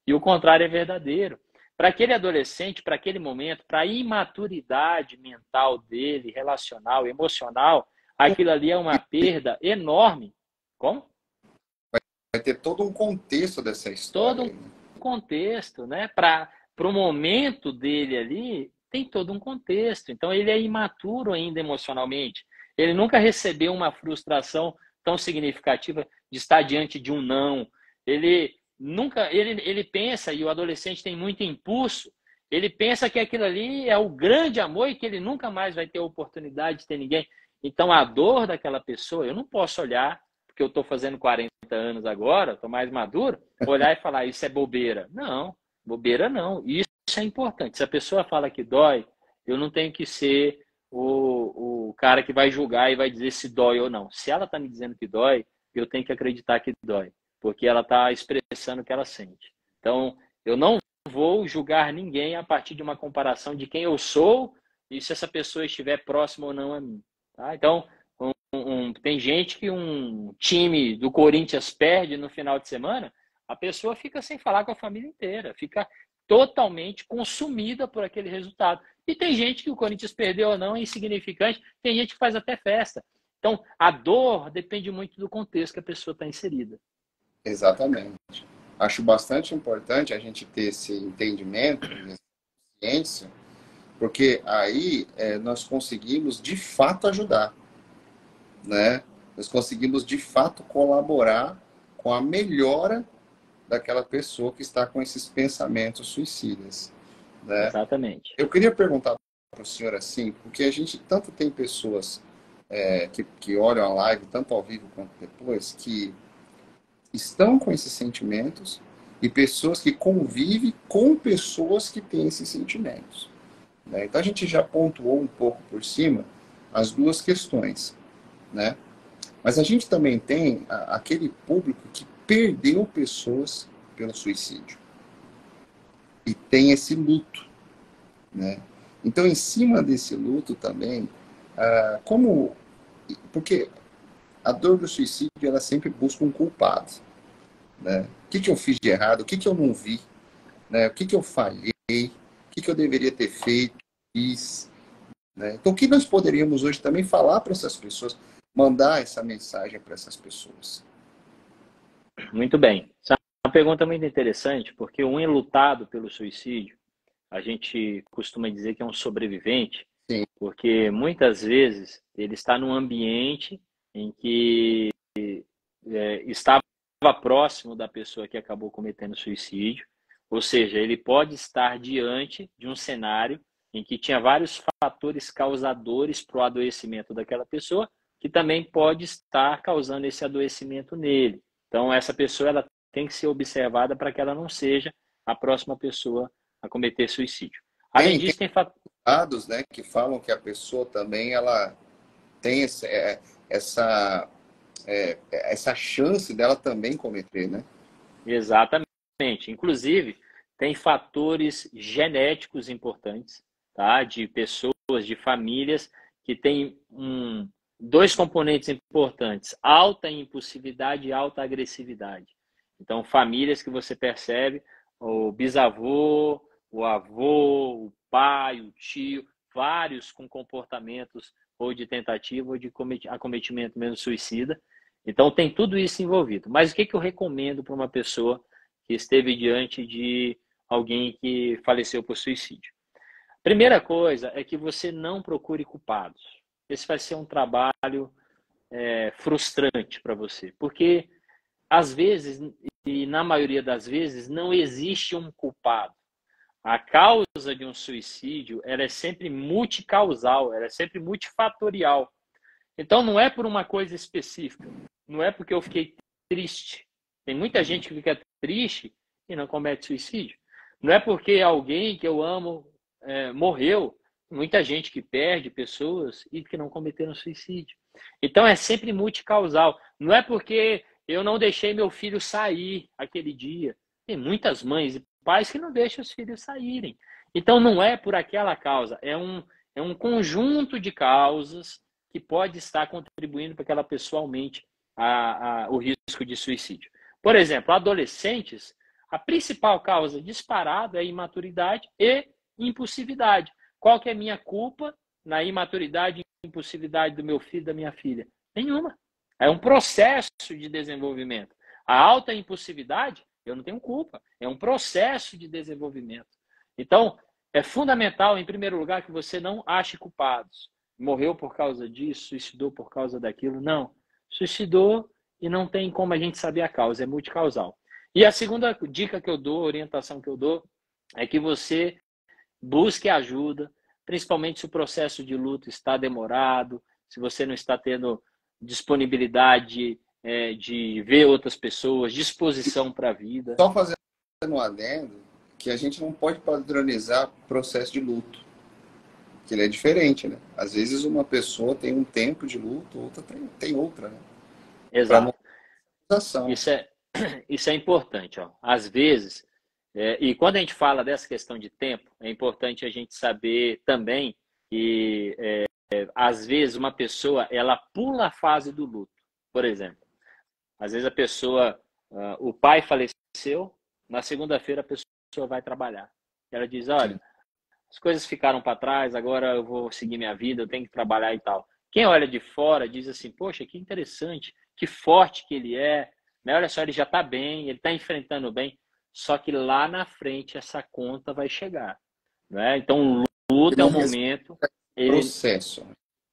e o contrário é verdadeiro. Para aquele adolescente, para aquele momento, para a imaturidade mental dele, relacional, emocional, aquilo ali é uma perda enorme. Como? Vai ter todo um contexto dessa Todo história um aí, né? contexto, né? Para o momento dele ali, tem todo um contexto. Então, ele é imaturo ainda emocionalmente. Ele nunca recebeu uma frustração tão significativa de estar diante de um não. Ele nunca, ele pensa, e o adolescente tem muito impulso, ele pensa que aquilo ali é o grande amor e que ele nunca mais vai ter a oportunidade de ter ninguém. Então, a dor daquela pessoa, eu não posso olhar, porque eu estou fazendo 40 anos agora, estou mais maduro, olhar e falar, isso é bobeira. Não, bobeira não. Isso é importante. Se a pessoa fala que dói, eu não tenho que ser o cara que vai julgar e vai dizer se dói ou não. Se ela está me dizendo que dói, eu tenho que acreditar que dói, porque ela está expressando o que ela sente. Então, eu não vou julgar ninguém a partir de uma comparação de quem eu sou e se essa pessoa estiver próxima ou não a mim. Tá? Então, tem gente que um time do Corinthians perde no final de semana, a pessoa fica sem falar com a família inteira, fica totalmente consumida por aquele resultado. E tem gente que o Corinthians perdeu ou não é insignificante, tem gente que faz até festa. Então, a dor depende muito do contexto que a pessoa está inserida. Exatamente. Acho bastante importante a gente ter esse entendimento, essa ciência, porque aí nós conseguimos de fato ajudar, né? Nós conseguimos de fato colaborar com a melhora daquela pessoa que está com esses pensamentos suicidas, né? Exatamente. Eu queria perguntar para o senhor assim, porque a gente tanto tem pessoas que olham a live, tanto ao vivo quanto depois, que estão com esses sentimentos e pessoas que convivem com pessoas que têm esses sentimentos, né? Então a gente já pontuou um pouco por cima as duas questões, né? Mas a gente também tem aquele público que perdeu pessoas pelo suicídio e tem esse luto, né? Então, em cima desse luto também, como... Porque a dor do suicídio, ela sempre busca um culpado, né? O que eu fiz de errado? O que eu não vi? Né? O que eu falhei? O que eu deveria ter feito? Fiz, né? Então, o que nós poderíamos hoje também falar para essas pessoas, mandar essa mensagem para essas pessoas? Muito bem. Essa é uma pergunta muito interessante, porque um enlutado pelo suicídio, a gente costuma dizer que é um sobrevivente, Sim, porque muitas vezes ele está num ambiente em que estava próximo da pessoa que acabou cometendo suicídio, ou seja, ele pode estar diante de um cenário em que tinha vários fatores causadores para o adoecimento daquela pessoa, que também pode estar causando esse adoecimento nele. Então, essa pessoa ela tem que ser observada para que ela não seja a próxima pessoa a cometer suicídio. Além tem disso, tem dados, né, que falam que a pessoa também ela tem essa, essa chance dela também cometer, né? exatamente. Inclusive, tem fatores genéticos importantes, tá? De pessoas, de famílias que têm dois componentes importantes: alta impulsividade e alta agressividade. Então, famílias que você percebe, o bisavô, o avô, o pai, o tio, vários com comportamentos ou de tentativa ou de acometimento mesmo suicida. Então, tem tudo isso envolvido. Mas o que eu recomendo para uma pessoa que esteve diante de alguém que faleceu por suicídio? Primeira coisa é que você não procure culpados. Esse vai ser um trabalho frustrante para você, porque às vezes, e na maioria das vezes, não existe um culpado. A causa de um suicídio ela é sempre multicausal, ela é sempre multifatorial. Então, não é por uma coisa específica. Não é porque eu fiquei triste. Tem muita gente que fica triste e não comete suicídio. Não é porque alguém que eu amo morreu. Muita gente que perde pessoas e que não cometeram suicídio. Então, é sempre multicausal. Não é porque eu não deixei meu filho sair aquele dia. Tem muitas mães e pais que não deixam os filhos saírem. Então, não é por aquela causa. É um conjunto de causas que pode estar contribuindo para que ela pessoa aumente o risco de suicídio. Por exemplo, adolescentes, A principal causa disparada é imaturidade e impulsividade. Qual que é a minha culpa na imaturidade e impulsividade do meu filho e da minha filha? Nenhuma. É um processo de desenvolvimento. A alta impulsividade, eu não tenho culpa. É um processo de desenvolvimento. Então, é fundamental, em primeiro lugar, que você não ache culpados. Morreu por causa disso, suicidou por causa daquilo. Não. Suicidou e não tem como a gente saber a causa, é multicausal. E a segunda dica que eu dou, orientação que eu dou, é que você busque ajuda, principalmente se o processo de luto está demorado, se você não está tendo disponibilidade de ver outras pessoas, disposição para a vida. Só fazendo um adendo, que a gente não pode padronizar o processo de luto, que ele é diferente, né? Às vezes uma pessoa tem um tempo de luto, outra tem outra, né? Exato. Pra Isso é importante. Ó. Às vezes, e quando a gente fala dessa questão de tempo, é importante a gente saber também que, às vezes, uma pessoa ela pula a fase do luto. Por exemplo, às vezes a pessoa, o pai faleceu, na segunda-feira a pessoa vai trabalhar. Ela diz, olha, as coisas ficaram para trás, agora eu vou seguir minha vida, eu tenho que trabalhar e tal. Quem olha de fora diz assim, poxa, que interessante, que forte que ele é, né? Olha só, ele já está bem, ele está enfrentando bem, só que lá na frente essa conta vai chegar. Né? Então, o luto é um momento... processo.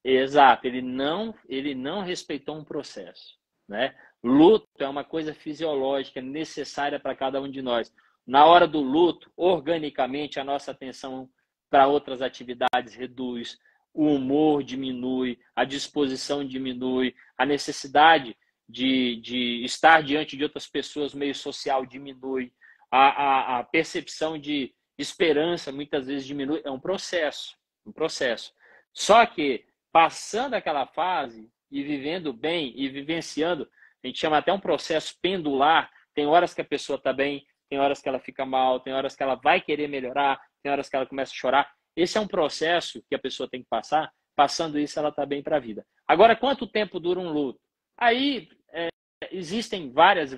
Exato, ele não respeitou um processo. Né? Luto é uma coisa fisiológica, necessária para cada um de nós. Na hora do luto, organicamente, a nossa atenção para outras atividades reduz, o humor diminui, a disposição diminui, a necessidade de estar diante de outras pessoas, meio social, diminui, a percepção de esperança muitas vezes diminui. É um processo, um processo. Só que, passando aquela fase e vivendo bem e vivenciando, a gente chama até um processo pendular, tem horas que a pessoa está bem, tem horas que ela fica mal, tem horas que ela vai querer melhorar, tem horas que ela começa a chorar. Esse é um processo que a pessoa tem que passar. Passando isso, ela está bem para a vida. Agora, quanto tempo dura um luto? Aí existem vários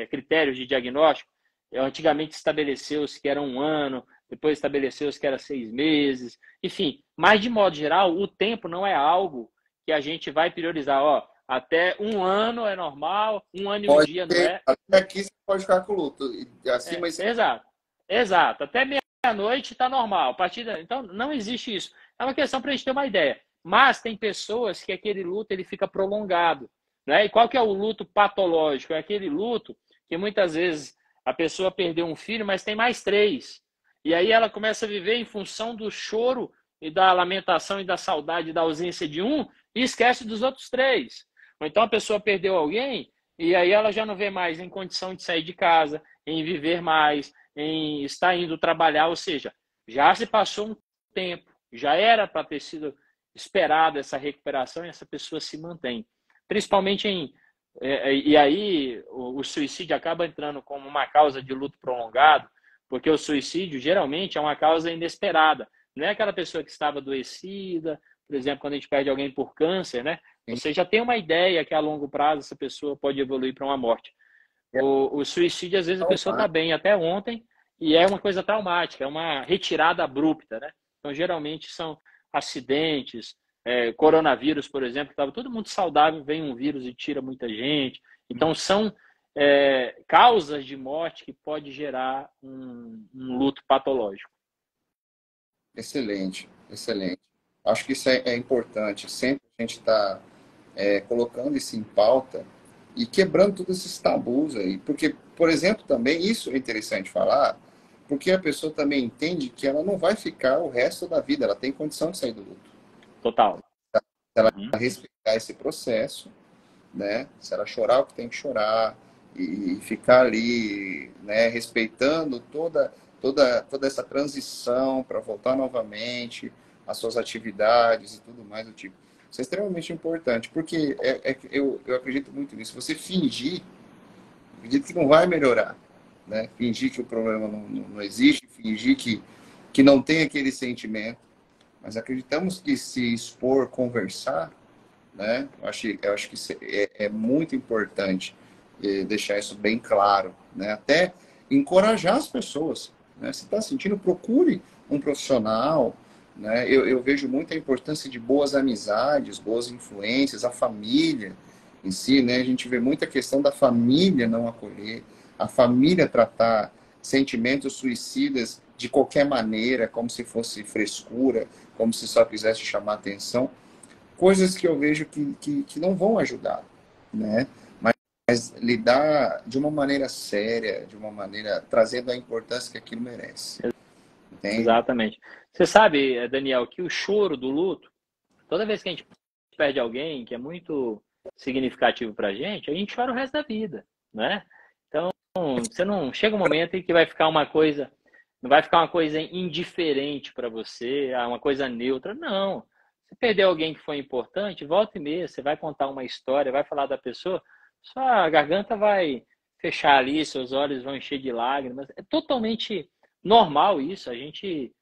critérios de diagnóstico. Antigamente estabeleceu-se que era 1 ano, depois estabeleceu-se que era 6 meses. Enfim, mas de modo geral, o tempo não é algo que a gente vai priorizar. Ó, até 1 ano é normal, 1 ano e um dia não é. Até aqui você pode ficar com luto. Acima Exato. Até meia-noite está normal. Então, não existe isso. É uma questão para a gente ter uma ideia. Mas tem pessoas que aquele luto ele fica prolongado. Né? E qual que é o luto patológico? É aquele luto que muitas vezes a pessoa perdeu um filho, mas tem mais 3. E aí ela começa a viver em função do choro e da lamentação e da saudade da ausência de um e esquece dos outros 3. Ou então a pessoa perdeu alguém e aí ela já não vê mais em condição de sair de casa, em viver mais, em estar indo trabalhar, ou seja, já se passou um tempo, já era para ter sido esperada essa recuperação e essa pessoa se mantém. Principalmente e aí o suicídio acaba entrando como uma causa de luto prolongado, porque o suicídio geralmente é uma causa inesperada. Não é aquela pessoa que estava adoecida, por exemplo, quando a gente perde alguém por câncer, né? Você já tem uma ideia que a longo prazo essa pessoa pode evoluir para uma morte. O suicídio, às vezes, a pessoa está bem até ontem e é uma coisa traumática, é uma retirada abrupta, né? Então, geralmente, são acidentes, coronavírus, por exemplo, estava todo mundo saudável, vem um vírus e tira muita gente. Então, são causas de morte que pode gerar um luto patológico. Excelente, excelente. Acho que isso é importante. Sempre a gente está colocando isso em pauta e quebrando todos esses tabus aí. Porque, por exemplo, também isso é interessante falar, porque a pessoa também entende que ela não vai ficar o resto da vida, ela tem condição de sair do luto. Total. Se ela respeitar esse processo, né? Se ela chorar o que tem que chorar e ficar ali, né? Respeitando toda essa transição para voltar novamente às suas atividades e tudo mais do tipo. Isso é extremamente importante, porque eu acredito muito nisso. Você fingir, acredito que não vai melhorar, né? Fingir que o problema não existe, fingir que não tem aquele sentimento, mas acreditamos que se expor, conversar, né? Eu acho que é muito importante deixar isso bem claro, né? Até encorajar as pessoas, né? Se está sentindo, procure um profissional, né? Eu vejo muita importância de boas amizades, boas influências, a família em si, né? A gente vê muita questão da família não acolher, a família tratar sentimentos suicidas de qualquer maneira, como se fosse frescura, como se só quisesse chamar atenção, coisas que eu vejo que não vão ajudar, né? Mas lidar de uma maneira séria, de uma maneira trazendo a importância que aquilo merece, entende? Exatamente. Você sabe, Daniel, que o choro do luto, toda vez que a gente perde alguém que é muito significativo para a gente chora o resto da vida, né? Então, você não chega um momento em que vai ficar uma coisa, não vai ficar uma coisa indiferente para você, uma coisa neutra, não. Se perder alguém que foi importante, volta e meia, você vai contar uma história, vai falar da pessoa, sua garganta vai fechar ali, seus olhos vão encher de lágrimas. É totalmente normal isso. A gente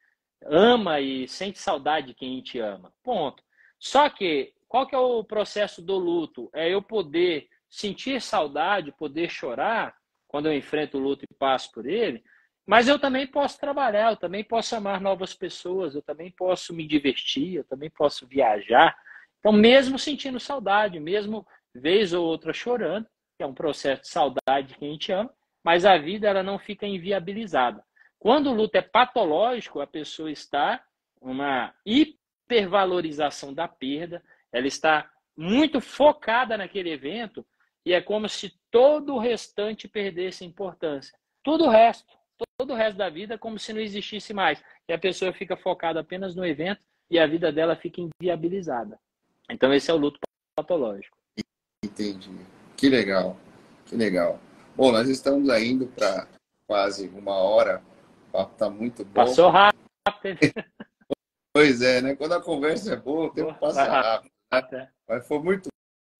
ama e sente saudade de quem a gente ama. Ponto. Só que, qual que é o processo do luto? É eu poder sentir saudade, poder chorar quando eu enfrento o luto e passo por ele, mas eu também posso trabalhar, eu também posso amar novas pessoas, eu também posso me divertir, eu também posso viajar. Então, mesmo sentindo saudade, mesmo vez ou outra chorando, que é um processo de saudade de quem a gente ama, mas a vida ela não fica inviabilizada. Quando o luto é patológico, a pessoa está uma hipervalorização da perda, ela está muito focada naquele evento e é como se todo o restante perdesse importância. Todo o resto da vida é como se não existisse mais. E a pessoa fica focada apenas no evento e a vida dela fica inviabilizada. Então esse é o luto patológico. Entendi. Que legal, que legal. Bom, nós estamos indo para quase uma hora, o papo está muito bom. Passou rápido. Pois é, né? Quando a conversa é boa, o tempo passa rápido, né? Mas foi muito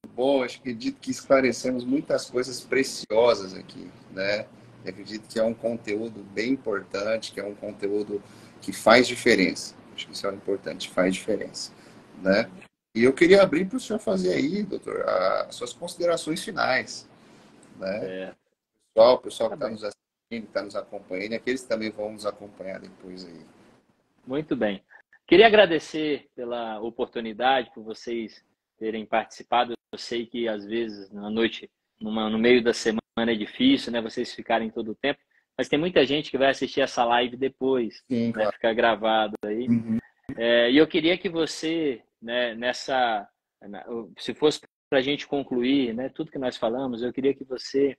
bom, acho que acredito que esclarecemos muitas coisas preciosas aqui, né? Eu acredito que é um conteúdo bem importante, que é um conteúdo que faz diferença. Acho que isso é importante, faz diferença, né? E eu queria abrir para o senhor fazer aí, doutor, as suas considerações finais, né? É, O pessoal que tá está bem. nos assistindo, que está nos acompanhando, e aqueles que também vão nos acompanhar depois aí. Muito bem. Queria agradecer pela oportunidade, por vocês terem participado. Eu sei que às vezes na noite, no meio da semana é difícil, né? Vocês ficarem todo o tempo, mas tem muita gente que vai assistir essa live depois, Sim, né? claro. Ficar gravado aí. Uhum. E eu queria que você, né, se fosse para a gente concluir, né, tudo que nós falamos, eu queria que você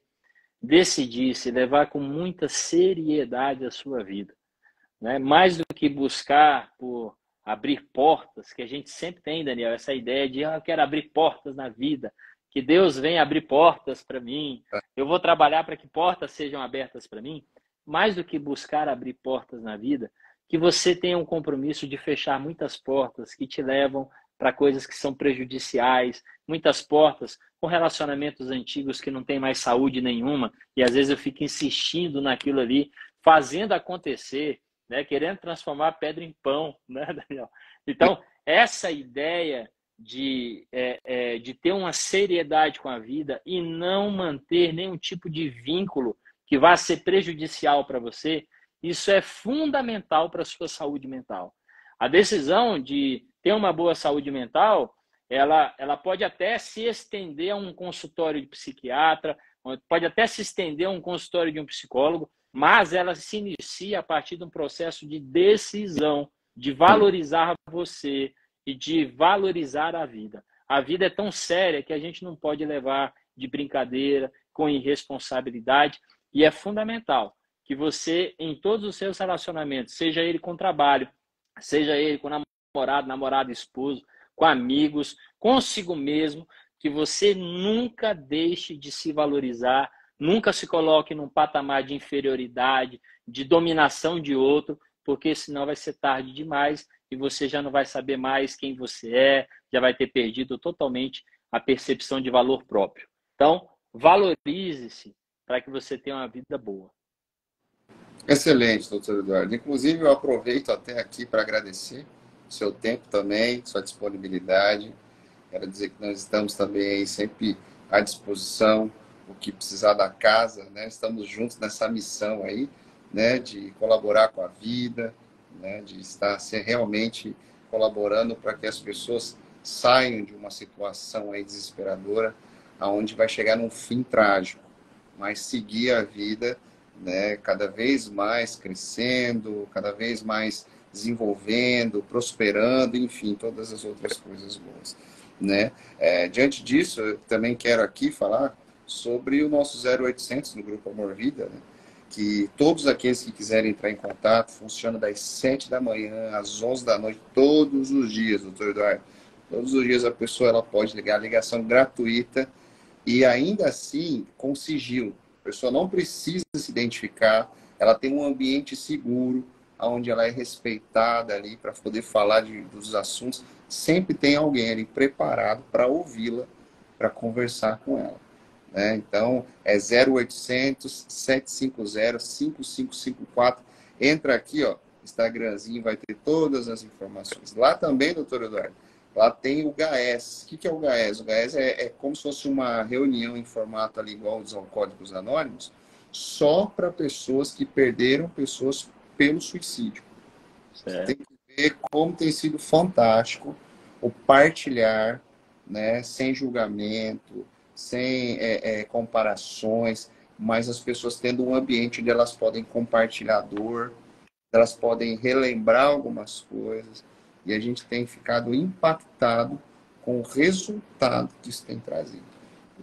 decidisse levar com muita seriedade a sua vida, né? Mais do que buscar por abrir portas, que a gente sempre tem, Daniel, essa ideia de eu quero abrir portas na vida, que Deus venha abrir portas para mim, eu vou trabalhar para que portas sejam abertas para mim. Mais do que buscar abrir portas na vida, que você tenha um compromisso de fechar muitas portas que te levam para coisas que são prejudiciais, muitas portas com relacionamentos antigos que não tem mais saúde nenhuma, e às vezes eu fico insistindo naquilo ali, fazendo acontecer, né? Querendo transformar pedra em pão, né, Daniel? Então, essa ideia de ter uma seriedade com a vida e não manter nenhum tipo de vínculo que vá ser prejudicial para você, isso é fundamental para a sua saúde mental. A decisão de ter uma boa saúde mental, ela pode até se estender a um consultório de psiquiatra, pode até se estender a um consultório de um psicólogo, mas ela se inicia a partir de um processo de decisão, de valorizar você e de valorizar a vida. A vida é tão séria que a gente não pode levar de brincadeira, com irresponsabilidade, e é fundamental que você, em todos os seus relacionamentos, seja ele com trabalho, seja ele com namorado, namorado, esposo, com amigos, consigo mesmo, que você nunca deixe de se valorizar, nunca se coloque num patamar de inferioridade, de dominação de outro, porque senão vai ser tarde demais e você já não vai saber mais quem você é, já vai ter perdido totalmente a percepção de valor próprio. Então, valorize-se para que você tenha uma vida boa. Excelente, doutor Eduardo. Inclusive, eu aproveito até aqui para agradecer o seu tempo também, sua disponibilidade. Quero dizer que nós estamos também aí sempre à disposição o que precisar da casa, né? Estamos juntos nessa missão aí, né? De colaborar com a vida, né? De estar realmente colaborando para que as pessoas saiam de uma situação aí desesperadora, aonde vai chegar num fim trágico, mas seguir a vida, né? Cada vez mais crescendo, cada vez mais desenvolvendo, prosperando, enfim, todas as outras coisas boas, né? Diante disso, eu também quero aqui falar sobre o nosso 0800 no Grupo Amor Vida, né? Que todos aqueles que quiserem entrar em contato, funciona das 7 da manhã às 11 da noite, todos os dias, doutor Eduardo. Todos os dias a pessoa ela pode ligar, ligação gratuita, e ainda assim com sigilo. A pessoa não precisa se identificar, ela tem um ambiente seguro, onde ela é respeitada ali para poder falar dos assuntos. Sempre tem alguém ali preparado para ouvi-la, para conversar com ela, né? Então, é 0800 750 5554. Entra aqui, ó, Instagramzinho, vai ter todas as informações. Lá também, doutor Eduardo, lá tem o GAES. O que é o GAES? O GAES é como se fosse uma reunião em formato ali igual aos Alcoólicos Anônimos, só para pessoas que perderam pessoas pelo suicídio. Você tem que ver como tem sido fantástico o partilhar, né, sem julgamento, sem comparações, mas as pessoas tendo um ambiente onde elas podem compartilhar dor, elas podem relembrar algumas coisas, e a gente tem ficado impactado com o resultado que isso tem trazido.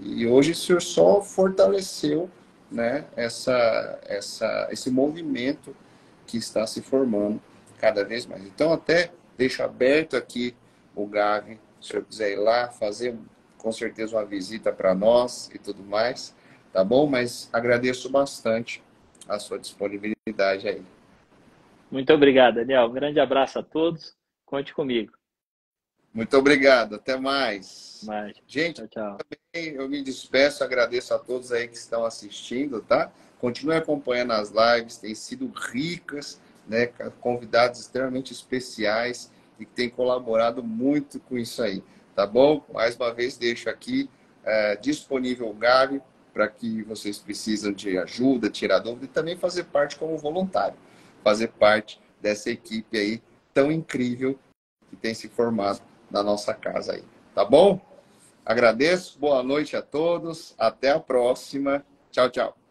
E hoje o senhor só fortaleceu, né, esse movimento que está se formando cada vez mais. Então, até deixo aberto aqui o Gavi, se o senhor quiser ir lá, fazer com certeza uma visita para nós e tudo mais, tá bom? Mas agradeço bastante a sua disponibilidade aí. Muito obrigado, Daniel. Um grande abraço a todos. Conte comigo. Muito obrigado. Até mais. Mais. Gente, Tchau, tchau. eu me despeço, agradeço a todos aí que estão assistindo, tá? Continue acompanhando as lives, têm sido ricas, né? Convidados extremamente especiais e que têm colaborado muito com isso aí, tá bom? Mais uma vez deixo aqui disponível o Gabi para que vocês precisam de ajuda, tirar dúvida e também fazer parte como voluntário, fazer parte dessa equipe aí tão incrível que tem se formado na nossa casa aí, tá bom? Agradeço, boa noite a todos, até a próxima. Tchau, tchau.